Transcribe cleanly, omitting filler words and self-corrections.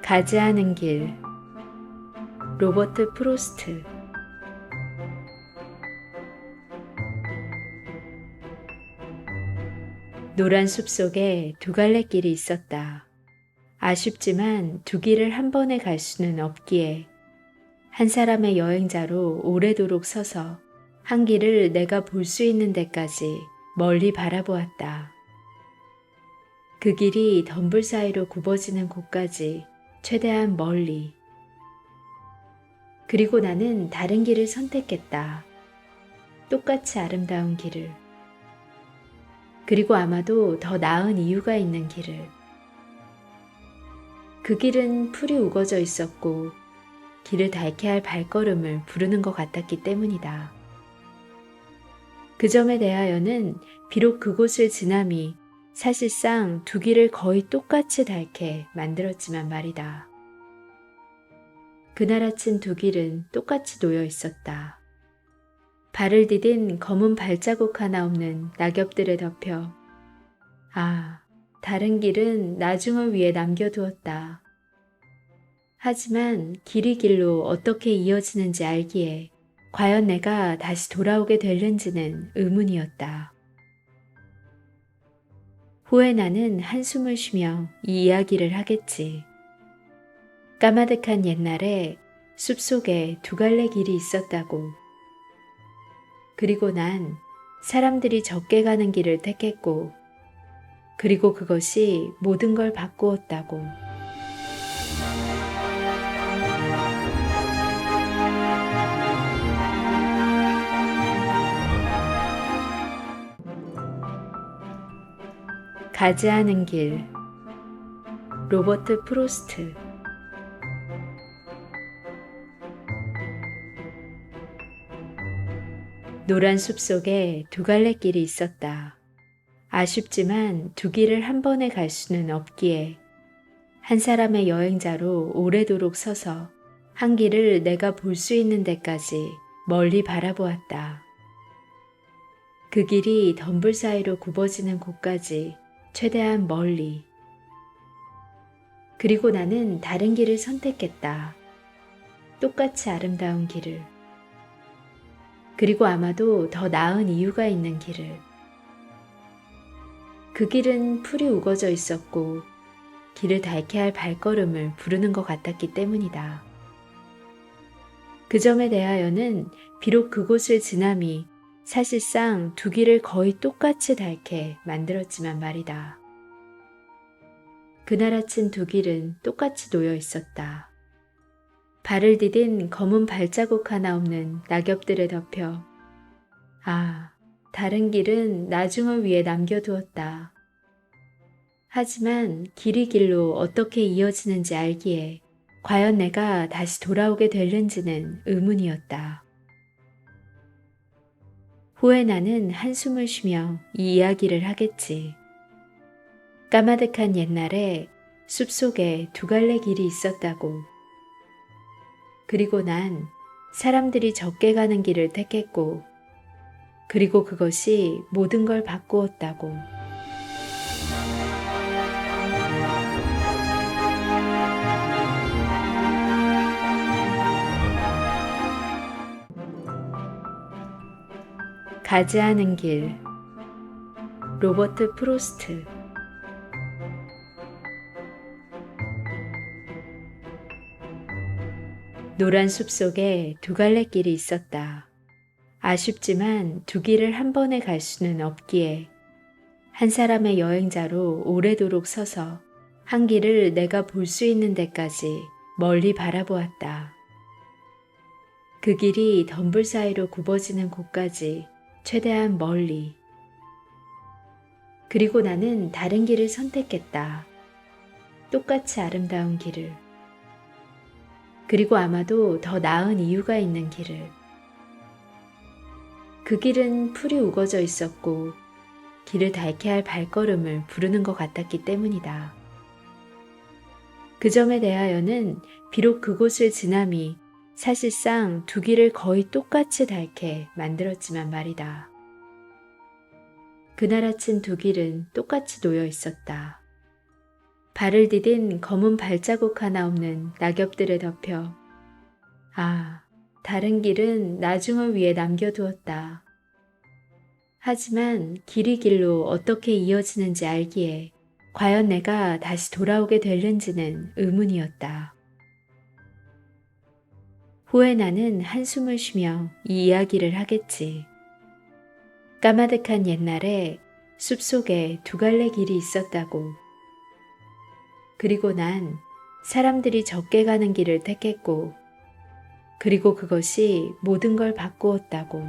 가지 않은 길. 로버트 프로스트. 노란 숲 속에 두 갈래 길이 있었다. 아쉽지만 두 길을 한 번에 갈 수는 없기에 한 사람의 여행자로 오래도록 서서 한 길을 내가 볼 수 있는 데까지 멀리 바라보았다. 그 길이 덤불 사이로 굽어지는 곳까지 최대한 멀리. 그리고 나는 다른 길을 선택했다. 똑같이 아름다운 길을. 그리고 아마도 더 나은 이유가 있는 길을. 그 길은 풀이 우거져 있었고 길을 닳게 할 발걸음을 부르는 것 같았기 때문이다. 그 점에 대하여는 비록 그곳을 지남이 사실상 두 길을 거의 똑같이 닳게 만들었지만 말이다. 그날 아침 두 길은 똑같이 놓여 있었다. 발을 디딘 검은 발자국 하나 없는 낙엽들에 덮여 다른 길은 나중을 위해 남겨두었다. 하지만 길이 길로 어떻게 이어지는지 알기에 과연 내가 다시 돌아오게 될는지는 의문이었다. 후에 나는 한숨을 쉬며 이 이야기를 하겠지. 까마득한 옛날에 숲속에 두 갈래 길이 있었다고. 그리고 난 사람들이 적게 가는 길을 택했고, 그리고 그것이 모든 걸 바꾸었다고. 가지 않은 길. 로버트 프로스트. 노란 숲 속에 두 갈래 길이 있었다. 아쉽지만 두 길을 한 번에 갈 수는 없기에 한 사람의 여행자로 오래도록 서서 한 길을 내가 볼 수 있는 데까지 멀리 바라보았다. 그 길이 덤불 사이로 굽어지는 곳까지 최대한 멀리. 그리고 나는 다른 길을 선택했다. 똑같이 아름다운 길을. 그리고 아마도 더 나은 이유가 있는 길을. 그 길은 풀이 우거져 있었고 길을 닳게 할 발걸음을 부르는 것 같았기 때문이다. 그 점에 대하여는 비록 그곳을 지남이 사실상 두 길을 거의 똑같이 닳게 만들었지만 말이다. 그날 아침 두 길은 똑같이 놓여 있었다. 발을 디딘 검은 발자국 하나 없는 낙엽들에 덮여 다른 길은 나중을 위해 남겨두었다. 하지만 길이 길로 어떻게 이어지는지 알기에 과연 내가 다시 돌아오게 될는지는 의문이었다. 후에 나는 한숨을 쉬며 이 이야기를 하겠지. 까마득한 옛날에 숲속에 두 갈래 길이 있었다고. 그리고 난 사람들이 적게 가는 길을 택했고, 그리고 그것이 모든 걸 바꾸었다고. 가지 않은 길. 로버트 프로스트. 노란 숲 속에 두 갈래 길이 있었다. 아쉽지만 두 길을 한 번에 갈 수는 없기에 한 사람의 여행자로 오래도록 서서 한 길을 내가 볼 수 있는 데까지 멀리 바라보았다. 그 길이 덤불 사이로 굽어지는 곳까지 최대한 멀리. 그리고 나는 다른 길을 선택했다. 똑같이 아름다운 길을. 그리고 아마도 더 나은 이유가 있는 길을. 그 길은 풀이 우거져 있었고 길을 닳게 할 발걸음을 부르는 것 같았기 때문이다. 그 점에 대하여는 비록 그곳을 지남이 사실상 두 길을 거의 똑같이 닳게 만들었지만 말이다. 그날 아침 두 길은 똑같이 놓여 있었다. 발을 디딘 검은 발자국 하나 없는 낙엽들에 덮여 다른 길은 나중을 위해 남겨두었다. 하지만 길이 길로 어떻게 이어지는지 알기에 과연 내가 다시 돌아오게 될는지는 의문이었다. 후에 나는 한숨을 쉬며 이 이야기를 하겠지. 까마득한 옛날에 숲속에 두 갈래 길이 있었다고. 그리고 난 사람들이 적게 가는 길을 택했고, 그리고 그것이 모든 걸 바꾸었다고.